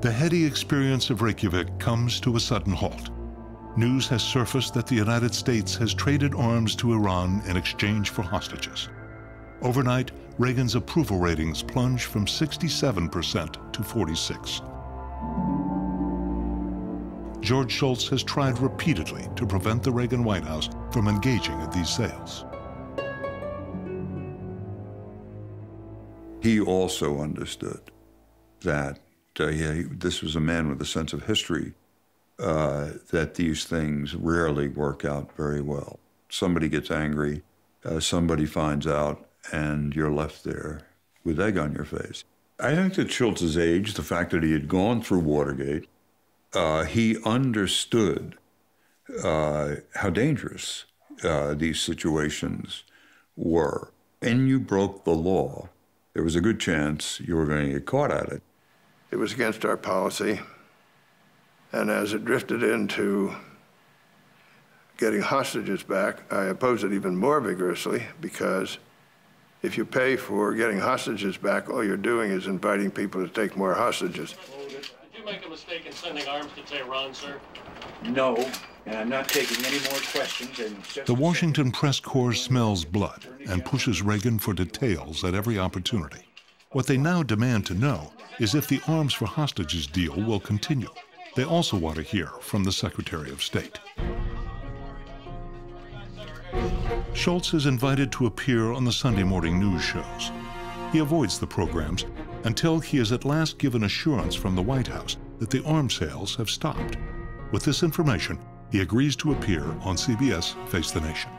The heady experience of Reykjavik comes to a sudden halt. News has surfaced that the United States has traded arms to Iran in exchange for hostages. Overnight, Reagan's approval ratings plunge from 67% to 46%. George Shultz has tried repeatedly to prevent the Reagan White House from engaging in these sales. He also understood that this was a man with a sense of history, that these things rarely work out very well. Somebody gets angry, somebody finds out, and you're left there with egg on your face. I think that Shultz's age, the fact that he had gone through Watergate, he understood how dangerous these situations were. And you broke the law, there was a good chance you were going to get caught at it. It was against our policy, and as it drifted into getting hostages back, I opposed it even more vigorously, because if you pay for getting hostages back, all you're doing is inviting people to take more hostages. Did you make a mistake in sending arms to Tehran, sir? No, and I'm not taking any more questions. The Washington press corps smells blood and pushes Reagan for details at every opportunity. What they now demand to know is if the arms for hostages deal will continue. They also want to hear from the Secretary of State. Shultz is invited to appear on the Sunday morning news shows. He avoids the programs until he is at last given assurance from the White House that the arms sales have stopped. With this information, he agrees to appear on CBS Face the Nation.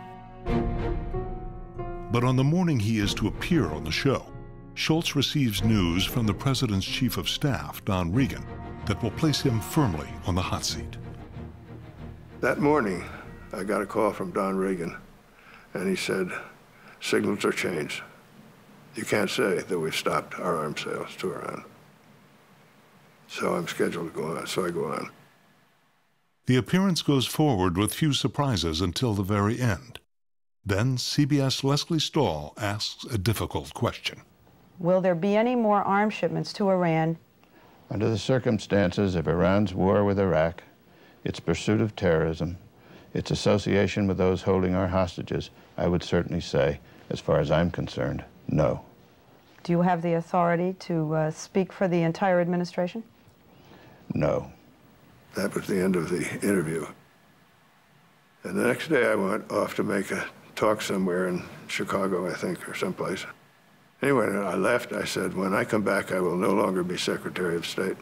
But on the morning he is to appear on the show, Shultz receives news from the President's Chief of Staff, Don Reagan, that will place him firmly on the hot seat. That morning, I got a call from Don Reagan, and he said, signals are changed. You can't say that we've stopped our arms sales to Iran. So I'm scheduled to go on, so I go on. The appearance goes forward with few surprises until the very end. Then CBS' Leslie Stahl asks a difficult question. Will there be any more arms shipments to Iran? Under the circumstances of Iran's war with Iraq, its pursuit of terrorism, its association with those holding our hostages, I would certainly say, as far as I'm concerned, no. Do you have the authority to speak for the entire administration? No. That was the end of the interview. And the next day I went off to make a talk somewhere in Chicago, I think, or someplace. Anyway, I left. I said, when I come back, I will no longer be Secretary of State.